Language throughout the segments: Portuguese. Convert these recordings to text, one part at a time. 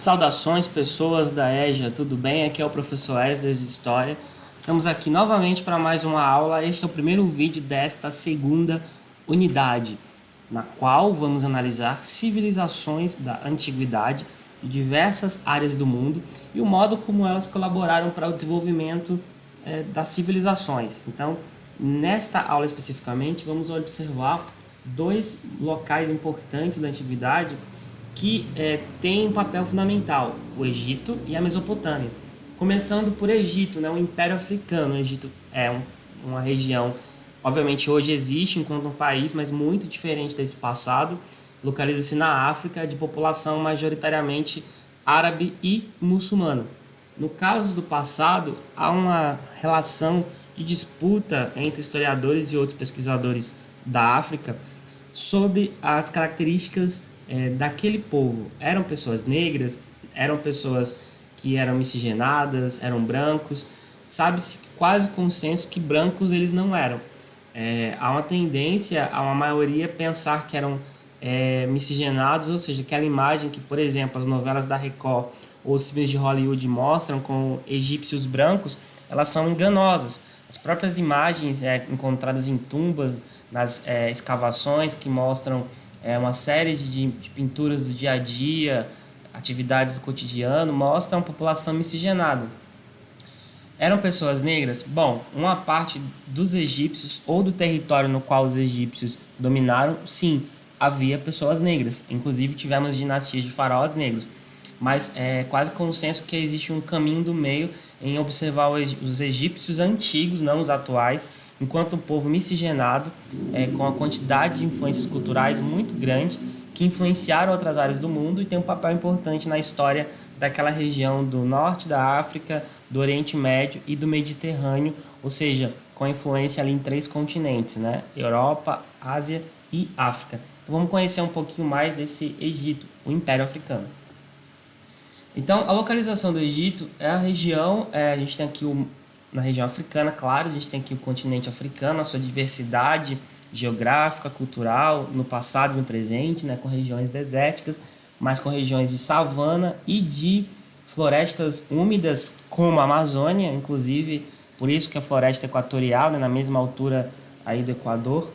Saudações, pessoas da EJA, tudo bem? Aqui é o professor Wesley de História. Estamos aqui novamente para mais uma aula. Este é o primeiro vídeo desta segunda unidade, na qual vamos analisar civilizações da antiguidade de diversas áreas do mundo e o modo como elas colaboraram para o desenvolvimento das civilizações. Então, nesta aula especificamente, vamos observar dois locais importantes da antiguidade que tem um papel fundamental, o Egito e a Mesopotâmia. Começando por Egito, né, o Império Africano. O Egito é uma região, obviamente hoje existe enquanto um país, mas muito diferente desse passado. Localiza-se na África, de população majoritariamente árabe e muçulmana. No caso do passado, há uma relação de disputa entre historiadores e outros pesquisadores da África sobre as características daquele povo. Eram pessoas negras, eram pessoas que eram miscigenadas, eram brancos. Sabe-se quase consenso que brancos eles não eram. Há uma tendência, a uma maioria pensar que eram miscigenados, ou seja, aquela imagem que, por exemplo, as novelas da Record ou os filmes de Hollywood mostram com egípcios brancos, elas são enganosas. As próprias imagens encontradas em tumbas, nas escavações que mostram uma série de pinturas do dia a dia, atividades do cotidiano, mostram a população miscigenada. Eram pessoas negras? Bom, uma parte dos egípcios ou do território no qual os egípcios dominaram, sim, havia pessoas negras. Inclusive tivemos dinastias de faraós negros. Mas é quase consenso que existe um caminho do meio em observar os egípcios antigos, não os atuais, enquanto um povo miscigenado, com a quantidade de influências culturais muito grande, que influenciaram outras áreas do mundo e tem um papel importante na história daquela região do norte da África, do Oriente Médio e do Mediterrâneo, ou seja, com influência ali em 3 continentes, né? Europa, Ásia e África. Então vamos conhecer um pouquinho mais desse Egito, o Império Africano. Então, a localização do Egito é a região, a gente tem aqui na região africana, claro, a gente tem aqui o continente africano, a sua diversidade geográfica, cultural, no passado e no presente, né, com regiões desérticas, mas com regiões de savana e de florestas úmidas, como a Amazônia, inclusive, por isso que a floresta equatorial, né, na mesma altura aí do Equador.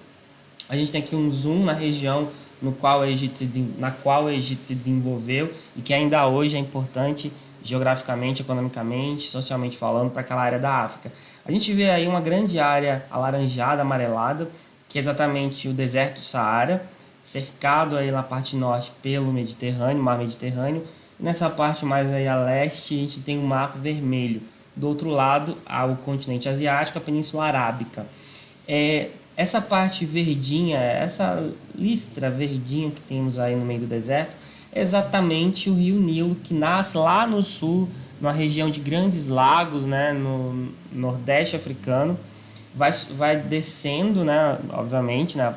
A gente tem aqui um zoom na região na qual o Egito se desenvolveu e que ainda hoje é importante geograficamente, economicamente, socialmente falando, para aquela área da África. A gente vê aí uma grande área alaranjada, amarelada, que é exatamente o deserto do Saara, cercado aí na parte norte pelo Mediterrâneo, mar Mediterrâneo. E nessa parte mais aí a leste, a gente tem o Mar Vermelho. Do outro lado, há o continente asiático, a Península Arábica. Essa parte verdinha, essa listra verdinha que temos aí no meio do deserto, é exatamente o rio Nilo, que nasce lá no sul, numa região de grandes lagos, né, no nordeste africano, vai descendo, né, obviamente, né,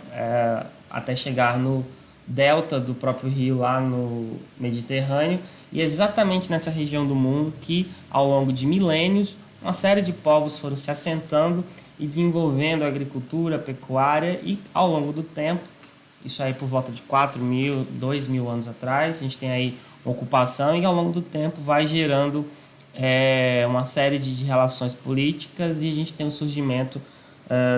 até chegar no delta do próprio rio lá no Mediterrâneo, e é exatamente nessa região do mundo que, ao longo de milênios, uma série de povos foram se assentando e desenvolvendo a agricultura, a pecuária, e ao longo do tempo, isso aí por volta de 4.000, 2.000 anos atrás, a gente tem aí uma ocupação e ao longo do tempo vai gerando uma série de relações políticas e a gente tem o surgimento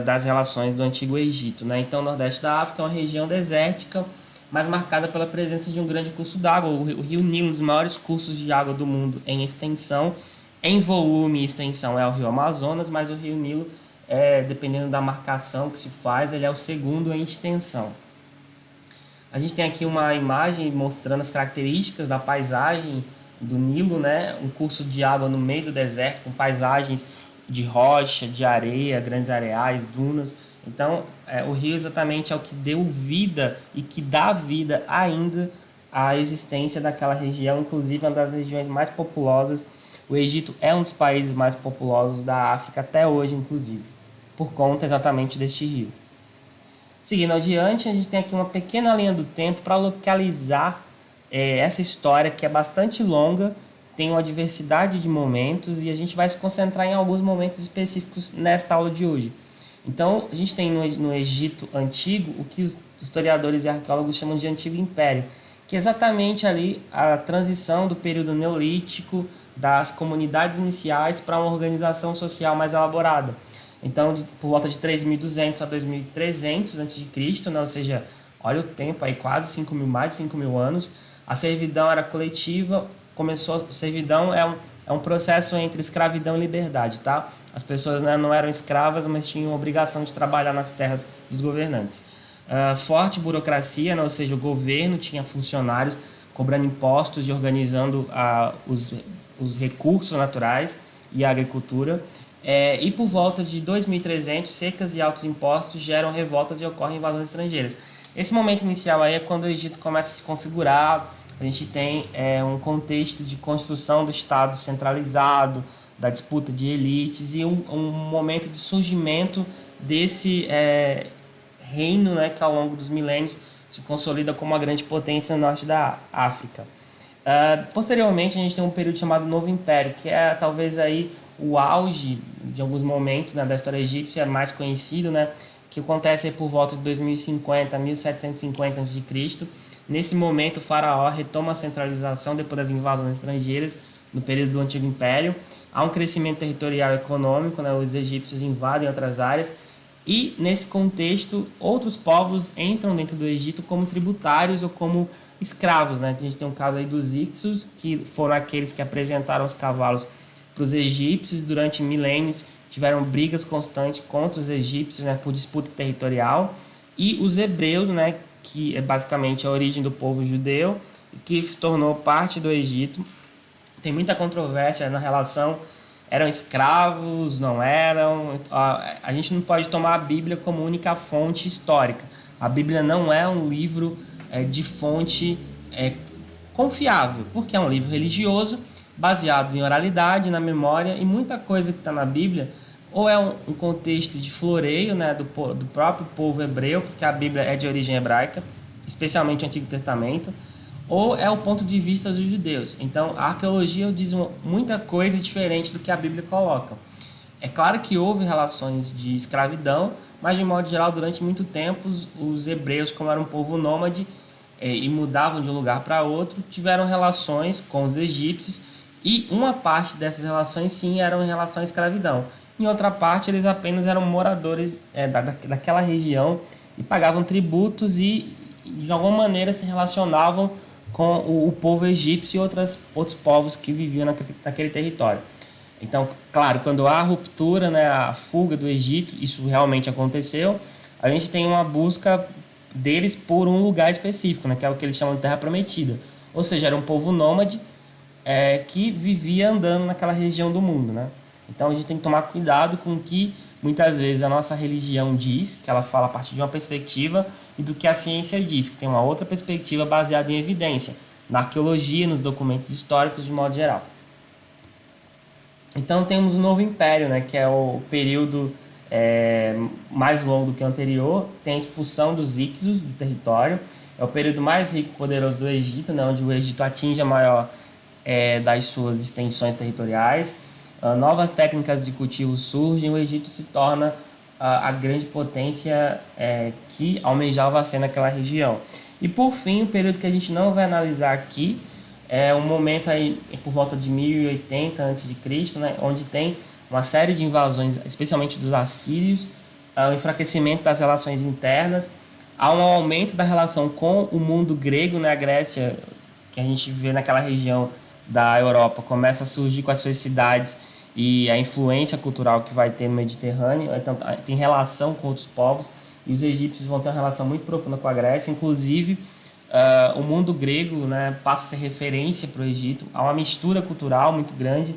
das relações do Antigo Egito, né? Então o Nordeste da África é uma região desértica, mas marcada pela presença de um grande curso d'água, o Rio Nilo, um dos maiores cursos de água do mundo em extensão. Em volume e extensão é o Rio Amazonas, mas o Rio Nilo, dependendo da marcação que se faz, ele é o segundo em extensão. A gente tem aqui uma imagem mostrando as características da paisagem do Nilo, né? Um curso de água no meio do deserto, com paisagens de rocha, de areia, grandes areais, dunas. Então, o rio exatamente é o que deu vida e que dá vida ainda à existência daquela região, inclusive uma das regiões mais populosas. O Egito é um dos países mais populosos da África até hoje, inclusive, por conta exatamente deste rio. Seguindo adiante, a gente tem aqui uma pequena linha do tempo para localizar essa história que é bastante longa, tem uma diversidade de momentos e a gente vai se concentrar em alguns momentos específicos nesta aula de hoje. Então, a gente tem no Egito Antigo o que os historiadores e arqueólogos chamam de Antigo Império, que é exatamente ali a transição do período neolítico das comunidades iniciais para uma organização social mais elaborada. Então, por volta de 3.200 a 2.300 a.C., né? Ou seja, olha o tempo aí, quase 5.000, mais de 5.000 anos, a servidão era coletiva, servidão é um processo entre escravidão e liberdade, tá? As pessoas, né, não eram escravas, mas tinham obrigação de trabalhar nas terras dos governantes. Forte burocracia, né? Ou seja, o governo tinha funcionários cobrando impostos e organizando os recursos naturais e a agricultura. E por volta de 2300, secas e altos impostos geram revoltas e ocorrem invasões estrangeiras. Esse momento inicial aí é quando o Egito começa a se configurar, a gente tem um contexto de construção do Estado centralizado, da disputa de elites e um momento de surgimento desse reino, né, que ao longo dos milênios se consolida como uma grande potência no norte da África. Posteriormente, a gente tem um período chamado Novo Império, que é talvez aí o auge de alguns momentos, né, da história egípcia, mais conhecido, né, que acontece aí por volta de 2050 a 1750 a.C. Nesse momento, o faraó retoma a centralização depois das invasões estrangeiras no período do Antigo Império. Há um crescimento territorial e econômico, né, os egípcios invadem outras áreas e, nesse contexto, outros povos entram dentro do Egito como tributários ou como escravos, né? A gente tem um caso aí dos Hicsos, que foram aqueles que apresentaram os cavalos para os egípcios durante milênios, tiveram brigas constantes contra os egípcios, né, por disputa territorial, e os hebreus, né, que é basicamente a origem do povo judeu, que se tornou parte do Egito. Tem muita controvérsia na relação, eram escravos, não eram. A gente não pode tomar a Bíblia como única fonte histórica. A Bíblia não é um livro de fonte confiável, porque é um livro religioso, baseado em oralidade, na memória, e muita coisa que está na Bíblia ou é um contexto de floreio, né, do próprio povo hebreu, porque a Bíblia é de origem hebraica, especialmente o Antigo Testamento, ou é o ponto de vista dos judeus. Então, a arqueologia diz muita coisa diferente do que a Bíblia coloca. É claro que houve relações de escravidão, mas de modo geral, durante muito tempo, os hebreus, como era um povo nômade e mudavam de um lugar para outro, tiveram relações com os egípcios, e uma parte dessas relações, sim, eram em relação à escravidão. Em outra parte, eles apenas eram moradores daquela região e pagavam tributos e, de alguma maneira, se relacionavam com o povo egípcio e outros povos que viviam naquele território. Então, claro, quando há a ruptura, né, a fuga do Egito, isso realmente aconteceu, a gente tem uma busca deles por um lugar específico, né, que é o que eles chamam de Terra Prometida. Ou seja, era um povo nômade que vivia andando naquela região do mundo, né? Então a gente tem que tomar cuidado com o que muitas vezes a nossa religião diz, que ela fala a partir de uma perspectiva, e do que a ciência diz, que tem uma outra perspectiva baseada em evidência, na arqueologia, nos documentos históricos de modo geral. Então temos o Novo Império, né, que é o período mais longo do que o anterior, tem a expulsão dos Hicsos do território, é o período mais rico e poderoso do Egito, né, onde o Egito atinge a maior das suas extensões territoriais. Novas técnicas de cultivo surgem, o Egito se torna a grande potência que almejava ser naquela região. E por fim, o período que a gente não vai analisar aqui é um momento aí por volta de 1080 a.C., né, onde tem uma série de invasões, especialmente dos assírios, o enfraquecimento das relações internas, há um aumento da relação com o mundo grego, né, a Grécia, que a gente vê naquela região da Europa, começa a surgir com as suas cidades e a influência cultural que vai ter no Mediterrâneo, então tem relação com outros povos, e os egípcios vão ter uma relação muito profunda com a Grécia, inclusive o mundo grego, né, passa a ser referência para o Egito, há uma mistura cultural muito grande.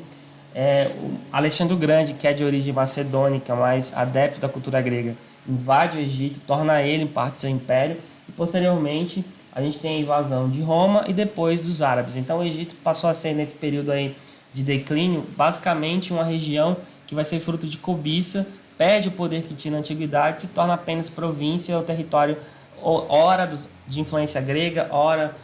O Alexandre o Grande, que é de origem macedônica, mas adepto da cultura grega, invade o Egito, torna ele parte do seu império, e posteriormente a gente tem a invasão de Roma e depois dos árabes. Então o Egito passou a ser, nesse período aí de declínio, basicamente uma região que vai ser fruto de cobiça, perde o poder que tinha na antiguidade, se torna apenas província ou território, ora de influência grega, ora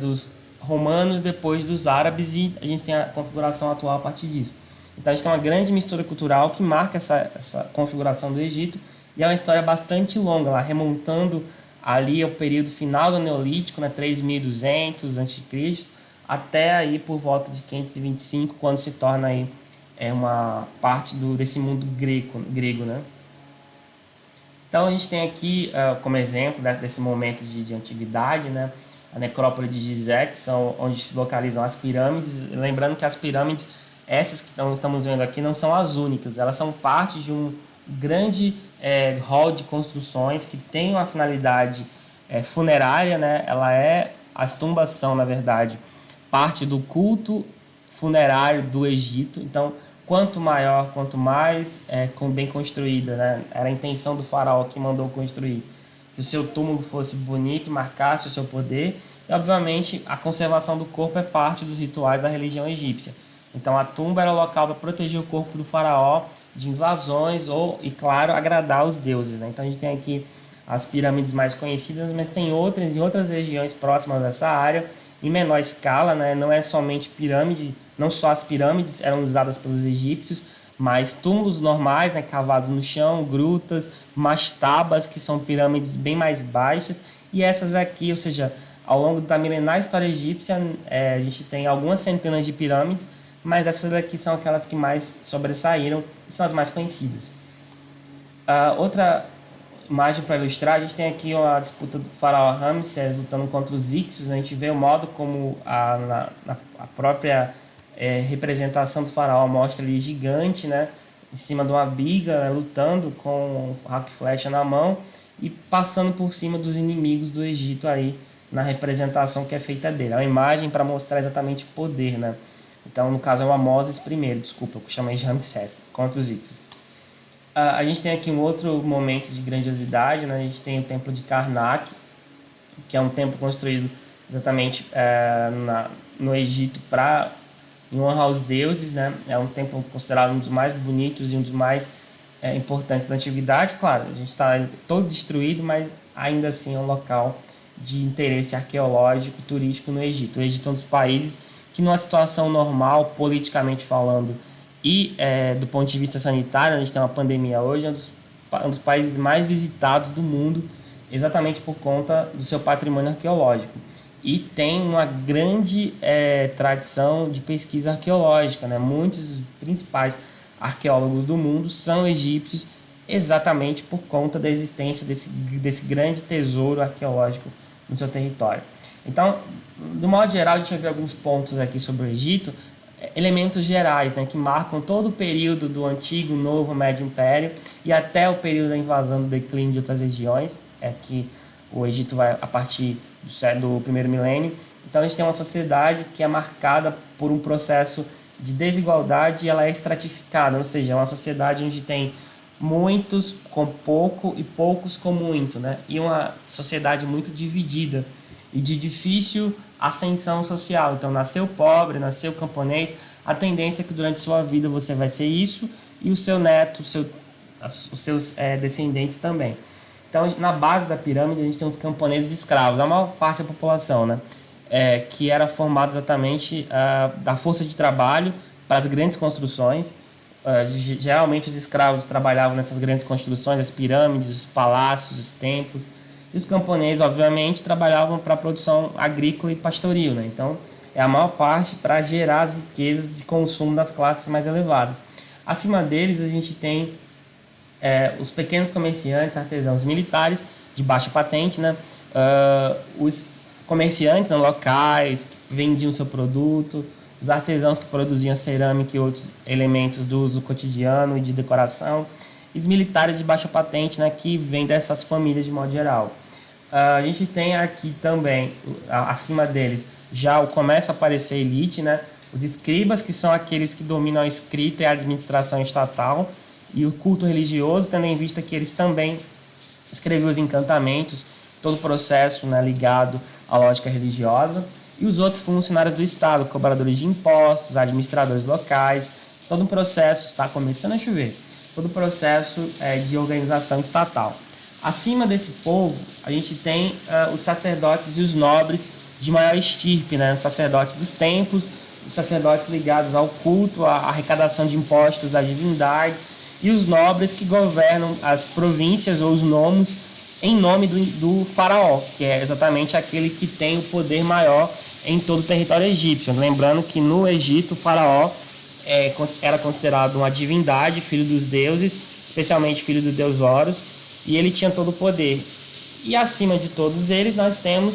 dos romanos, depois dos árabes, e a gente tem a configuração atual a partir disso. Então a gente tem uma grande mistura cultural que marca essa configuração do Egito, e é uma história bastante longa, lá remontando ali é o período final do Neolítico, né, 3200 a.C., até aí por volta de 525, quando se torna aí uma parte desse mundo grego, né? Então a gente tem aqui como exemplo desse momento de antiguidade, né, a necrópole de Gizé, que são onde se localizam as pirâmides. Lembrando que as pirâmides, essas que estamos vendo aqui, não são as únicas, elas são parte de um grande hall de construções que tem uma finalidade funerária, né? As tumbas são, na verdade, parte do culto funerário do Egito. Então, quanto maior, quanto mais bem construída, né? Era a intenção do faraó que mandou construir, que o seu túmulo fosse bonito, marcasse o seu poder. E, obviamente, a conservação do corpo é parte dos rituais da religião egípcia. Então, a tumba era o local para proteger o corpo do faraó de invasões e, claro, agradar os deuses, né? Então, a gente tem aqui as pirâmides mais conhecidas, mas tem outras em outras regiões próximas dessa área, em menor escala, né? Não é somente pirâmide, não só as pirâmides eram usadas pelos egípcios, mas túmulos normais, né, cavados no chão, grutas, mastabas, que são pirâmides bem mais baixas, e essas aqui, ou seja, ao longo da milenar história egípcia, a gente tem algumas centenas de pirâmides, mas essas aqui são aquelas que mais sobressaíram e são as mais conhecidas. Outra imagem para ilustrar, a gente tem aqui uma disputa do faraó Ramsés lutando contra os Ixos. A gente vê o modo como a própria representação do faraó mostra ele gigante, né, em cima de uma biga, né, lutando com o arco e flecha na mão e passando por cima dos inimigos do Egito aí na representação que é feita dele. É uma imagem para mostrar exatamente o poder, né? Então, no caso, é o Amoses I, desculpa, eu chamei de Ramsés, contra os Ixos. A gente tem aqui um outro momento de grandiosidade, né? A gente tem o Templo de Karnak, que é um templo construído exatamente no Egito em honra aos deuses, né? É um templo considerado um dos mais bonitos e um dos mais importantes da antiguidade. Claro, a gente está todo destruído, mas ainda assim é um local de interesse arqueológico, turístico no Egito. O Egito é um dos países que, numa situação normal, politicamente falando, e do ponto de vista sanitário, a gente tem uma pandemia hoje, é um dos países mais visitados do mundo, exatamente por conta do seu patrimônio arqueológico. E tem uma grande tradição de pesquisa arqueológica, né? Muitos dos principais arqueólogos do mundo são egípcios, exatamente por conta da existência desse grande tesouro arqueológico no seu território. Então, do modo geral, a gente vai ver alguns pontos aqui sobre o Egito, elementos gerais, né, que marcam todo o período do Antigo, Novo, Médio Império e até o período da invasão, do declínio de outras regiões, que o Egito vai a partir do primeiro milênio. Então, a gente tem uma sociedade que é marcada por um processo de desigualdade e ela é estratificada, ou seja, é uma sociedade onde tem muitos com pouco e poucos com muito, né? E uma sociedade muito dividida e de difícil ascensão social. Então, nasceu pobre, nasceu camponês, a tendência é que durante sua vida você vai ser isso e o seu neto, os seus descendentes também. Então, na base da pirâmide, a gente tem os camponeses escravos, a maior parte da população, né? Que era formada exatamente da força de trabalho para as grandes construções. Geralmente, os escravos trabalhavam nessas grandes construções, as pirâmides, os palácios, os templos. E os camponeses, obviamente, trabalhavam para a produção agrícola e pastoril, né? Então, é a maior parte para gerar as riquezas de consumo das classes mais elevadas. Acima deles, a gente tem os pequenos comerciantes, artesãos militares de baixa patente, né? Os comerciantes locais que vendiam seu produto, os artesãos que produziam cerâmica e outros elementos do uso cotidiano e de decoração, e os militares de baixa patente, né, que vêm dessas famílias de modo geral. A gente tem aqui também, acima deles, já começa a aparecer elite, né? Os escribas, que são aqueles que dominam a escrita e a administração estatal, e o culto religioso, tendo em vista que eles também escreviam os encantamentos, todo o processo, né, ligado à lógica religiosa, e os outros funcionários do Estado, cobradores de impostos, administradores locais, todo um processo, está começando a chover, todo o processo de organização estatal. Acima desse povo, a gente tem os sacerdotes e os nobres de maior estirpe, né? Os sacerdotes dos templos, os sacerdotes ligados ao culto, à arrecadação de impostos às divindades, e os nobres que governam as províncias ou os nomos em nome do faraó, que é exatamente aquele que tem o poder maior em todo o território egípcio. Lembrando que no Egito o faraó era considerado uma divindade, filho dos deuses, especialmente filho do deus Horus, e ele tinha todo o poder. E acima de todos eles nós temos,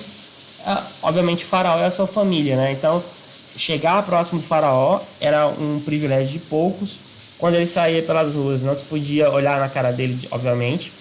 obviamente, o faraó e a sua família, né? Então, chegar próximo do faraó era um privilégio de poucos. Quando ele saía pelas ruas, não se podia olhar na cara dele, obviamente.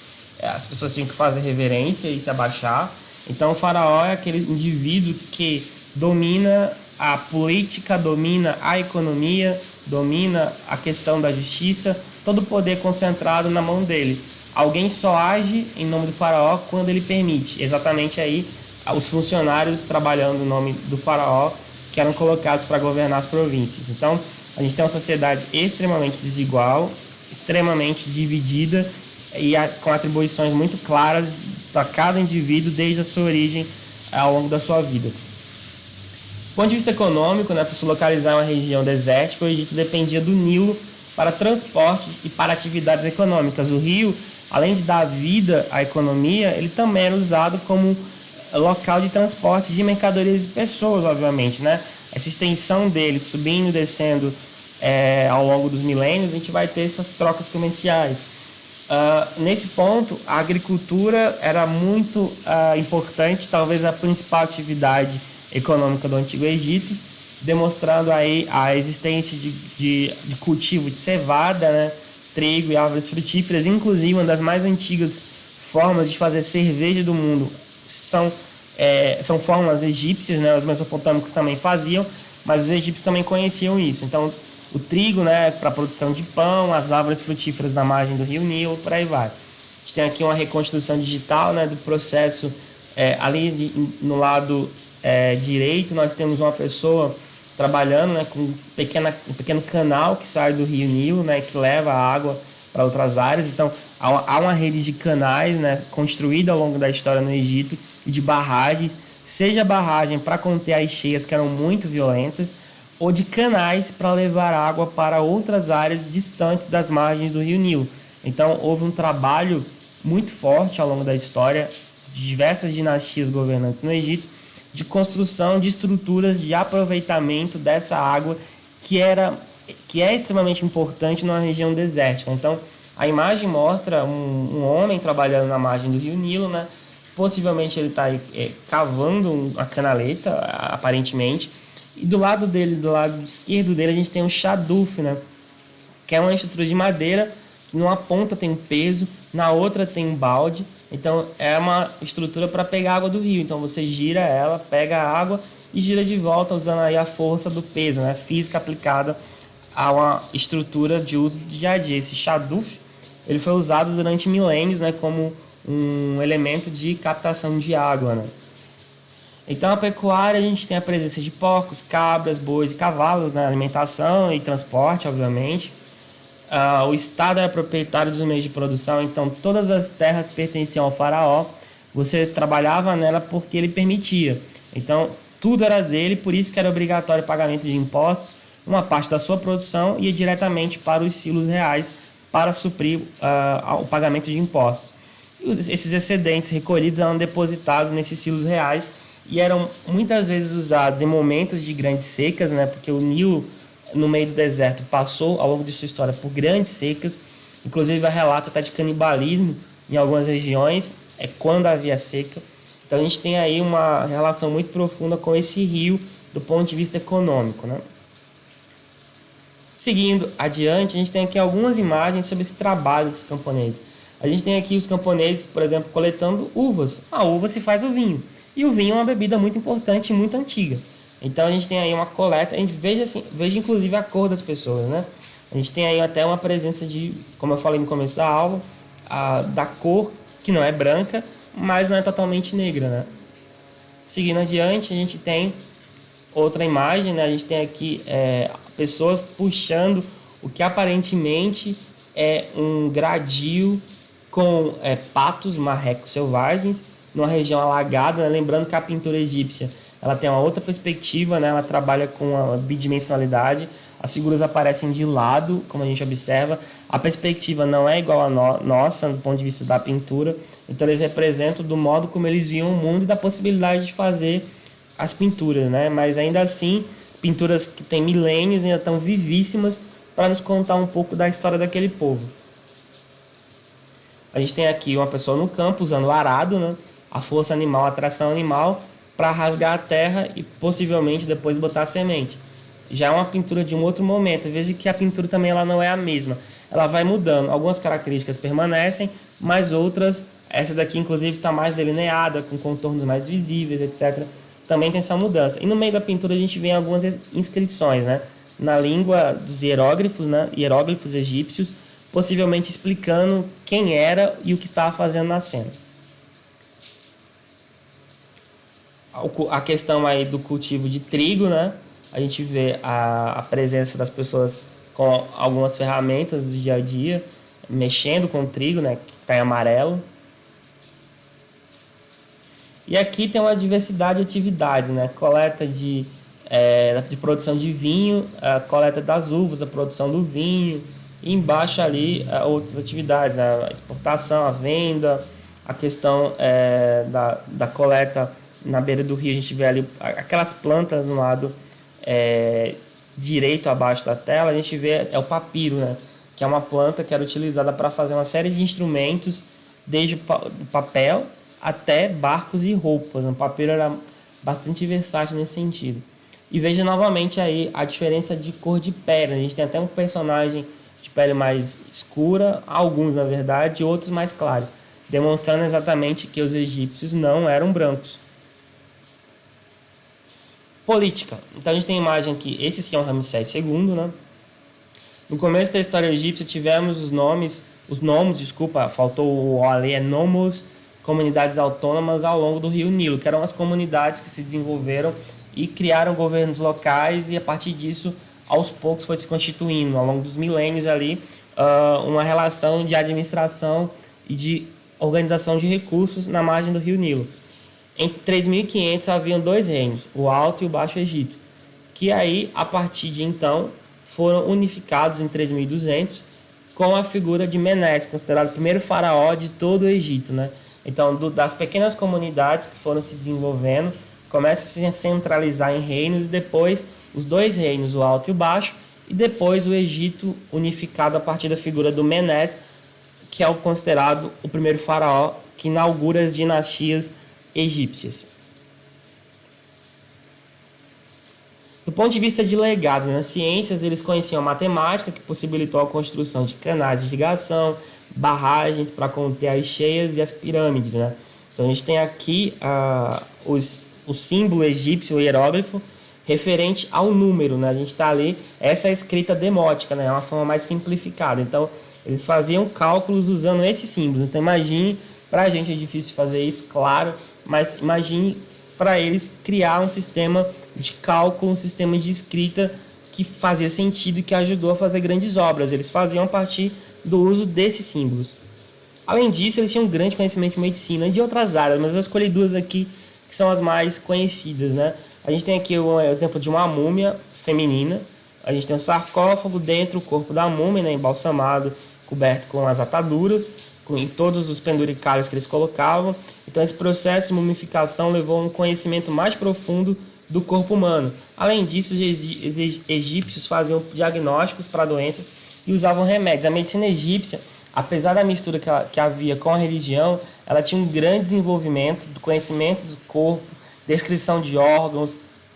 As pessoas tinham que fazer reverência e se abaixar. Então, o faraó é aquele indivíduo que domina a política, domina a economia, domina a questão da justiça, todo o poder concentrado na mão dele. Alguém só age em nome do faraó quando ele permite. Exatamente aí os funcionários trabalhando em nome do faraó que eram colocados para governar as províncias. Então, a gente tem uma sociedade extremamente desigual, extremamente dividida e com atribuições muito claras para cada indivíduo desde a sua origem ao longo da sua vida. Do ponto de vista econômico, né, para se localizar em uma região desértica, o Egito dependia do Nilo para transporte e para atividades econômicas. O rio, além de dar vida à economia, ele também era usado como local de transporte de mercadorias e pessoas, obviamente, né? Essa extensão dele, subindo e descendo ao longo dos milênios, a gente vai ter essas trocas comerciais. Nesse ponto, a agricultura era muito importante, talvez a principal atividade econômica do Antigo Egito, demonstrando aí a existência de cultivo de cevada, né, trigo e árvores frutíferas. Inclusive, uma das mais antigas formas de fazer cerveja do mundo são fórmulas egípcias, né? Os mesopotâmicos também faziam, mas os egípcios também conheciam isso. Então, o trigo, né, para a produção de pão, as árvores frutíferas na margem do rio Nilo, por aí vai. A gente tem aqui uma reconstrução digital, né, do processo. No lado direito, nós temos uma pessoa trabalhando, né, com um pequeno canal que sai do rio Nilo, né, que leva a água para outras áreas. Então, há uma rede de canais, né, construída ao longo da história no Egito, e de barragens, seja barragem para conter as cheias que eram muito violentas, ou de canais para levar água para outras áreas distantes das margens do rio Nilo. Então, houve um trabalho muito forte ao longo da história de diversas dinastias governantes no Egito, de construção de estruturas de aproveitamento dessa água que é extremamente importante numa região desértica. Então, a imagem mostra um homem trabalhando na margem do rio Nilo, né? Possivelmente ele está cavando uma canaleta, aparentemente. E do lado esquerdo dele, a gente tem um shaduf, né? Que é uma estrutura de madeira, que numa ponta tem um peso, na outra tem um balde. Então, é uma estrutura para pegar água do rio. Então, você gira ela, pega a água e gira de volta, usando aí a força do peso, né? Física aplicada a uma estrutura de uso do dia a dia. Esse shaduf, ele foi usado durante milênios, né, como um elemento de captação de água, né? Então, a pecuária, a gente tem a presença de porcos, cabras, bois e cavalos na alimentação e transporte, obviamente. O Estado era proprietário dos meios de produção, então todas as terras pertenciam ao faraó. Você trabalhava nela porque ele permitia. Então, tudo era dele, por isso que era obrigatório o pagamento de impostos. Uma parte da sua produção ia diretamente para os silos reais para suprir o pagamento de impostos. E esses excedentes recolhidos eram depositados nesses silos reais e eram muitas vezes usados em momentos de grandes secas, né? Porque o Nilo, no meio do deserto, passou ao longo de sua história por grandes secas. Inclusive, há relatos até de canibalismo em algumas regiões, quando havia seca. Então, a gente tem aí uma relação muito profunda com esse rio do ponto de vista econômico, né? Seguindo adiante, a gente tem aqui algumas imagens sobre esse trabalho desses camponeses. A gente tem aqui os camponeses, por exemplo, coletando uvas. A uva se faz o vinho. E o vinho é uma bebida muito importante e muito antiga. Então a gente tem aí uma coleta, a gente veja inclusive a cor das pessoas, né? A gente tem aí até uma presença de, como eu falei no começo da aula, da cor que não é branca, mas não é totalmente negra, né? Seguindo adiante, a gente tem outra imagem, né? A gente tem aqui pessoas puxando o que aparentemente é um gradil com patos, marrecos selvagens, numa região alagada, né? Lembrando que a pintura egípcia ela tem uma outra perspectiva, né? Ela trabalha com a bidimensionalidade, as figuras aparecem de lado, como a gente observa, a perspectiva não é igual à nossa, do ponto de vista da pintura, Então eles representam do modo como eles viam o mundo e da possibilidade de fazer as pinturas, né? Mas ainda assim, pinturas que têm milênios ainda estão vivíssimas para nos contar um pouco da história daquele povo. A gente tem aqui uma pessoa no campo usando o arado, né? A força animal, a atração animal, para rasgar a terra e possivelmente depois botar a semente. Já é uma pintura de um outro momento. Veja que a pintura também ela não é a mesma. Ela vai mudando. Algumas características permanecem, mas outras, essa daqui inclusive está mais delineada, com contornos mais visíveis, etc. Também tem essa mudança. E no meio da pintura a gente vê algumas inscrições, né? Na língua dos hieróglifos, né? Hieróglifos egípcios, possivelmente explicando quem era e o que estava fazendo na cena. A questão aí do cultivo de trigo, né? A gente vê a presença das pessoas com algumas ferramentas do dia a dia, mexendo com o trigo, né? Que está em amarelo. E aqui tem uma diversidade de atividades, né? Coleta de produção de vinho, a coleta das uvas, a produção do vinho. E embaixo ali outras atividades, né? A exportação, a venda, a questão da coleta na beira do rio. A gente vê ali aquelas plantas no lado direito abaixo da tela, a gente vê o papiro, né? Que é uma planta que era utilizada para fazer uma série de instrumentos, desde o papel até barcos e roupas. O papiro era bastante versátil nesse sentido. E veja novamente aí a diferença de cor de pele. A gente tem até um personagem de pele mais escura, alguns na verdade, e outros mais claros, demonstrando exatamente que os egípcios não eram brancos. Política. Então a gente tem a imagem aqui, esse sim é um Ramsés II, né? No começo da história egípcia tivemos os nomos, faltou o O ali, nomos, comunidades autônomas ao longo do rio Nilo, que eram as comunidades que se desenvolveram e criaram governos locais, e a partir disso, aos poucos foi se constituindo, ao longo dos milênios ali, uma relação de administração e de organização de recursos na margem do rio Nilo. Em 3.500 haviam dois reinos, o Alto e o Baixo Egito, que aí, a partir de então, foram unificados em 3.200 com a figura de Menes, considerado o primeiro faraó de todo o Egito, né? Então, das pequenas comunidades que foram se desenvolvendo, começa a se centralizar em reinos, e depois os dois reinos, o Alto e o Baixo, e depois o Egito unificado a partir da figura do Menes, que é o considerado o primeiro faraó que inaugura as dinastias egípcias. Do ponto de vista de legado nas ciências, eles conheciam a matemática, que possibilitou a construção de canais de irrigação, barragens para conter as cheias e as pirâmides, né? Então a gente tem aqui o símbolo egípcio, o hieróglifo, referente ao número, né? A gente está ali, essa é a escrita demótica, né? É uma forma mais simplificada. Então eles faziam cálculos usando esses símbolos. Então imagine, para a gente é difícil fazer isso, claro, mas imagine para eles criar um sistema de cálculo, um sistema de escrita que fazia sentido e que ajudou a fazer grandes obras. Eles faziam a partir do uso desses símbolos. Além disso, eles tinham um grande conhecimento de medicina e de outras áreas, mas eu escolhi duas aqui que são as mais conhecidas, né? A gente tem aqui um exemplo de uma múmia feminina. A gente tem um sarcófago dentro do corpo da múmia, né, embalsamado, coberto com as ataduras, com todos os penduricalhos que eles colocavam. Então esse processo de mumificação levou a um conhecimento mais profundo do corpo humano. Além disso, os egípcios faziam diagnósticos para doenças e usavam remédios. A medicina egípcia, apesar da mistura que havia com a religião, ela tinha um grande desenvolvimento do conhecimento do corpo, descrição de órgãos,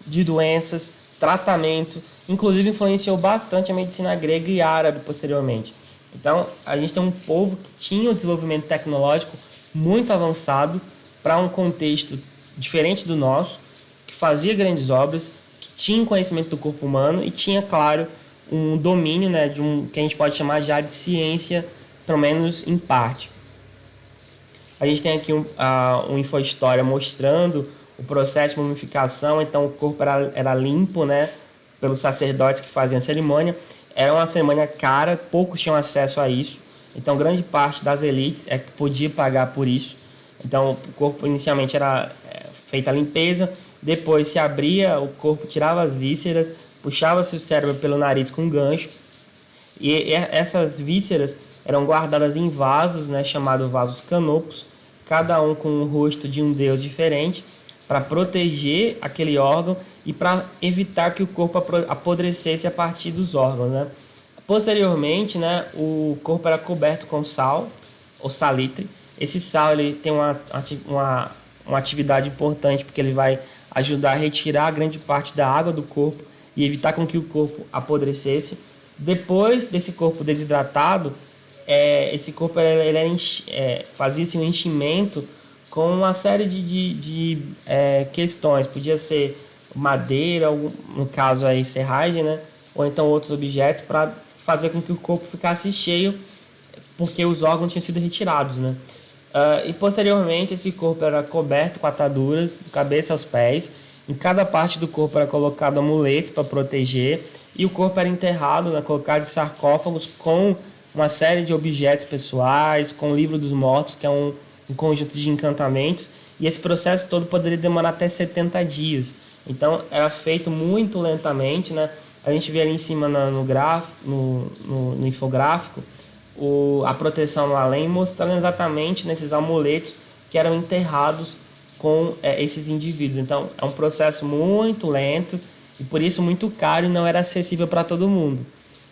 de doenças, tratamento, inclusive influenciou bastante a medicina grega e árabe posteriormente. Então, a gente tem um povo que tinha um desenvolvimento tecnológico muito avançado para um contexto diferente do nosso, que fazia grandes obras, que tinha um conhecimento do corpo humano e tinha, claro, um domínio, né, de que a gente pode chamar já de ciência, pelo menos em parte. A gente tem aqui um infohistória mostrando o processo de mumificação. Então o corpo era limpo, né, pelos sacerdotes que faziam a cerimônia. Era uma cerimônia cara, poucos tinham acesso a isso. Então grande parte das elites que podia pagar por isso. Então o corpo inicialmente era feita a limpeza, depois se abria o corpo, tirava as vísceras, puxava-se o cérebro pelo nariz com um gancho. E essas vísceras eram guardadas em vasos, né, chamados vasos canopos, cada um com o rosto de um deus diferente, para proteger aquele órgão e para evitar que o corpo apodrecesse a partir dos órgãos, né? Posteriormente, né, o corpo era coberto com sal, ou salitre. Esse sal ele tem uma atividade importante porque ele vai ajudar a retirar grande parte da água do corpo e evitar com que o corpo apodrecesse. Depois desse corpo desidratado, esse corpo fazia-se um enchimento com uma série de questões. Podia ser madeira, no caso aí serragem, né? Ou então outros objetos para fazer com que o corpo ficasse cheio, porque os órgãos tinham sido retirados, né? E posteriormente esse corpo era coberto com ataduras, de cabeça aos pés. Em cada parte do corpo era colocado amuletos para proteger, e o corpo era enterrado, né, colocado em sarcófagos com uma série de objetos pessoais, com o livro dos mortos, que é um conjunto de encantamentos, e esse processo todo poderia demorar até 70 dias. Então era feito muito lentamente, né? A gente vê ali em cima no infográfico a proteção no além, mostrando exatamente nesses amuletos que eram enterrados com esses indivíduos. Então é um processo muito lento e por isso muito caro e não era acessível para todo mundo.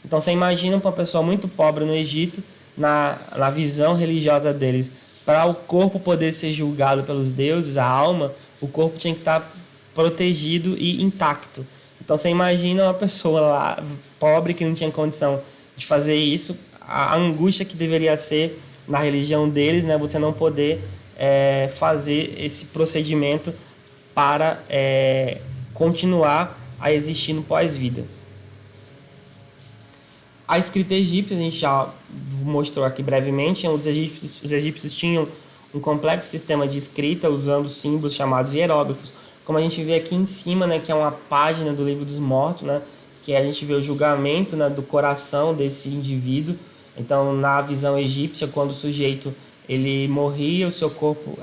Então você imagina uma pessoa muito pobre no Egito, na visão religiosa deles, para o corpo poder ser julgado pelos deuses, a alma, o corpo tinha que estar protegido e intacto. Então você imagina uma pessoa lá pobre que não tinha condição de fazer isso, a angústia que deveria ser na religião deles, né, você não poder fazer esse procedimento para continuar a existir no pós-vida. A escrita egípcia, a gente já mostrou aqui brevemente, os egípcios tinham um complexo sistema de escrita usando símbolos chamados hieróglifos, como a gente vê aqui em cima, né, que é uma página do Livro dos Mortos, né, que a gente vê o julgamento, né, do coração desse indivíduo. Então, na visão egípcia, quando o sujeito ele morria, o seu corpo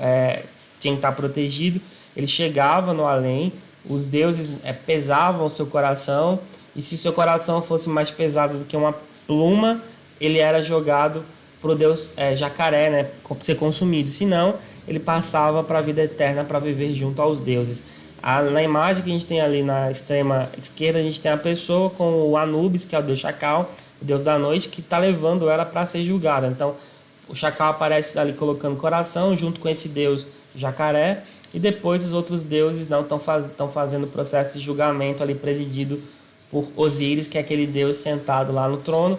tinha que estar protegido, ele chegava no além, os deuses pesavam o seu coração, e se o seu coração fosse mais pesado do que uma pluma, ele era jogado para o deus jacaré, né, ser consumido. Se não, ele passava para a vida eterna para viver junto aos deuses. Na imagem que a gente tem ali na extrema esquerda, a gente tem a pessoa com o Anubis, que é o deus chacal, o deus da noite, que está levando ela para ser julgada. Então, o chacal aparece ali colocando coração junto com esse deus jacaré, e depois os outros deuses não estão fazendo o processo de julgamento ali presidido por Osíris, que é aquele deus sentado lá no trono,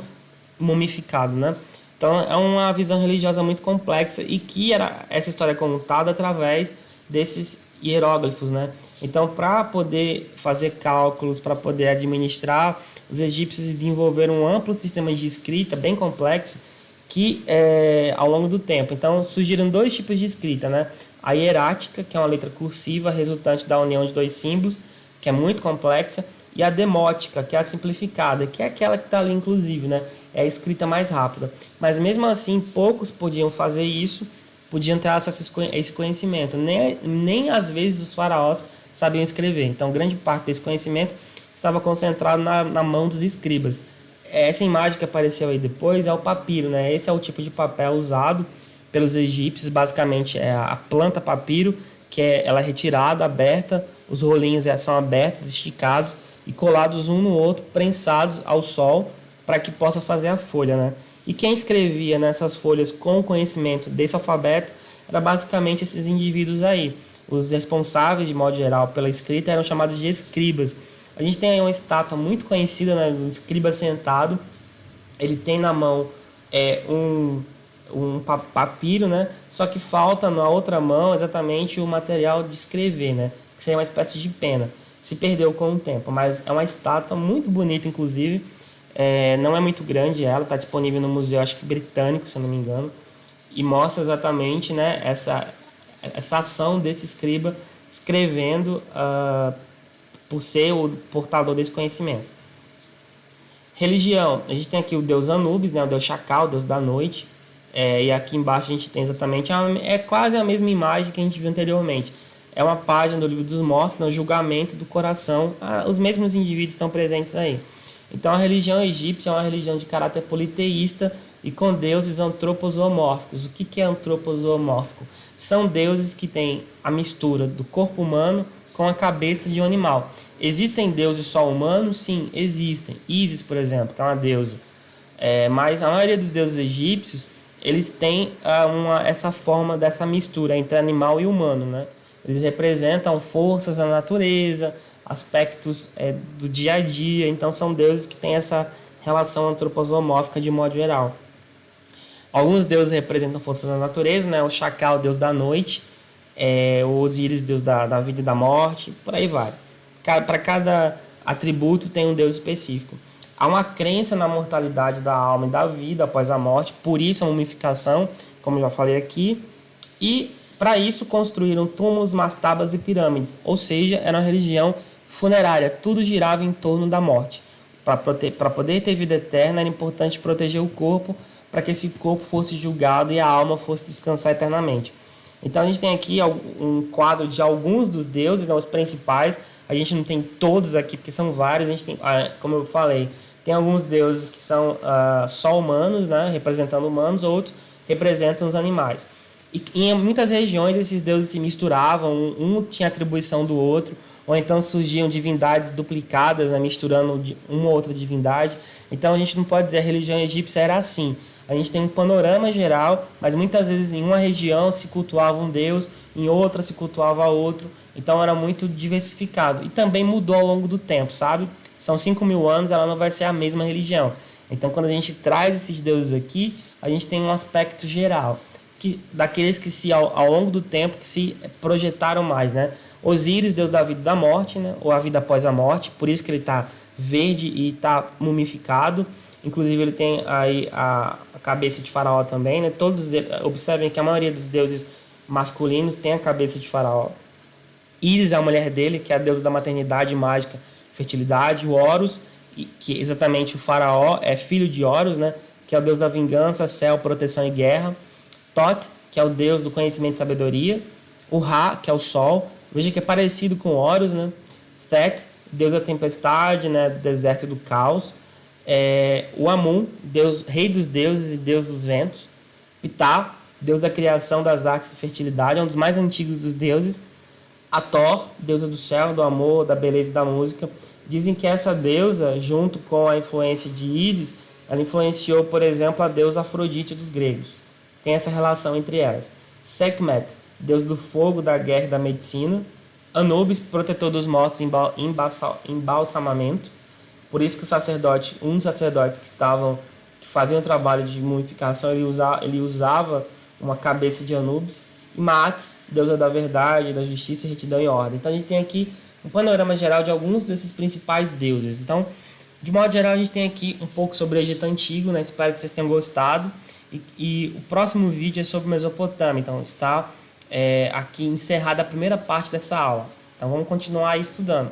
mumificado, né? Então é uma visão religiosa muito complexa e que essa história é contada através desses hieróglifos, né? Então, para poder fazer cálculos, para poder administrar, os egípcios desenvolveram um amplo sistema de escrita bem complexo que ao longo do tempo. Então surgiram dois tipos de escrita, né? A hierática, que é uma letra cursiva resultante da união de dois símbolos, que é muito complexa, e a demótica, que é a simplificada, que é aquela que está ali inclusive, né? É a escrita mais rápida. Mas mesmo assim, poucos podiam fazer isso, podiam ter acesso a esse conhecimento. Nem às vezes os faraós sabiam escrever. Então grande parte desse conhecimento estava concentrado na mão dos escribas. Essa imagem que apareceu aí depois é o papiro, né? Esse é o tipo de papel usado pelos egípcios, basicamente é a planta papiro, que ela é retirada, aberta, os rolinhos são abertos, esticados e colados um no outro, prensados ao sol, para que possa fazer a folha, né? E quem escrevia nessas folhas com o conhecimento desse alfabeto era basicamente esses indivíduos aí. Os responsáveis, de modo geral, pela escrita eram chamados de escribas. A gente tem aí uma estátua muito conhecida, né, do escriba sentado. Ele tem na mão um papiro, né? Só que falta na outra mão exatamente o material de escrever, né? Que seria uma espécie de pena. Se perdeu com o tempo, mas é uma estátua muito bonita, inclusive. Não é muito grande ela, está disponível no museu, acho que britânico, se eu não me engano, e mostra exatamente, né, essa ação desse escriba escrevendo por ser o portador desse conhecimento. Religião, a gente tem aqui o deus Anubis, né, o deus chacal, o deus da noite, e aqui embaixo a gente tem exatamente, quase a mesma imagem que a gente viu anteriormente. É uma página do Livro dos Mortos, no julgamento do coração, os mesmos indivíduos estão presentes aí. Então a religião egípcia é uma religião de caráter politeísta, e com deuses antropozoomórficos. O que é antropozoomórfico? São deuses que têm a mistura do corpo humano com a cabeça de um animal. Existem deuses só humanos? Sim, existem. Ísis, por exemplo, que é uma deusa. Mas a maioria dos deuses egípcios, eles têm essa forma dessa mistura entre animal e humano, né? Eles representam forças da natureza, aspectos do dia a dia. Então são deuses que têm essa relação antropozoomórfica de modo geral. Alguns deuses representam forças da natureza, né? O Chacal, deus da noite, o Osíris, deus da vida e da morte, por aí vai. Para cada atributo tem um deus específico. Há uma crença na mortalidade da alma e da vida após a morte, por isso a mumificação, como eu já falei aqui, e para isso construíram túmulos, mastabas e pirâmides, ou seja, era uma religião funerária, tudo girava em torno da morte. Para poder ter vida eterna, era importante proteger o corpo, para que esse corpo fosse julgado e a alma fosse descansar eternamente. Então a gente tem aqui um quadro de alguns dos deuses, né, os principais. A gente não tem todos aqui, porque são vários. A gente tem, como eu falei, tem alguns deuses que são só humanos, né, representando humanos, outros representam os animais. E em muitas regiões esses deuses se misturavam, um tinha atribuição do outro, ou então surgiam divindades duplicadas, né, misturando uma ou outra divindade. Então a gente não pode dizer que a religião egípcia era assim. A gente tem um panorama geral, mas muitas vezes em uma região se cultuava um deus, em outra se cultuava outro. Então era muito diversificado. E também mudou ao longo do tempo, sabe? São 5.000 anos, ela não vai ser a mesma religião. Então quando a gente traz esses deuses aqui, a gente tem um aspecto geral, daqueles que ao longo do tempo que se projetaram mais, né? Osíris, deus da vida e da morte, né? Ou a vida após a morte, por isso que ele está verde e está mumificado. Inclusive ele tem aí a cabeça de faraó também, né? Observem que a maioria dos deuses masculinos tem a cabeça de faraó. Ísis é a mulher dele, que é a deusa da maternidade, mágica, fertilidade. O Horus, que exatamente o faraó é filho de Horus, né? Que é o deus da vingança, céu, proteção e guerra. Tot, que é o deus do conhecimento e sabedoria. O Ra, que é o sol. Veja que é parecido com Horus, né? Thet, deus da tempestade, né? Do deserto e do caos. O Amun, deus, rei dos deuses e deus dos ventos. Ptah, deus da criação, das artes e fertilidade, é um dos mais antigos dos deuses. Ator, deusa do céu, do amor, da beleza e da música. Dizem que essa deusa, junto com a influência de Ísis, ela influenciou, por exemplo, a deusa Afrodite dos gregos. Tem essa relação entre elas. Sekhmet, deus do fogo, da guerra e da medicina. Anubis, protetor dos mortos em embalsamamento. Por isso que um dos sacerdotes que faziam o trabalho de mumificação, ele usava uma cabeça de Anubis. E Maat, deusa da verdade, da justiça, retidão e ordem. Então a gente tem aqui um panorama geral de alguns desses principais deuses. Então, de modo geral, a gente tem aqui um pouco sobre o Egito Antigo, né? Espero que vocês tenham gostado. E o próximo vídeo é sobre Mesopotâmia. Então está aqui encerrada a primeira parte dessa aula. Então vamos continuar aí estudando.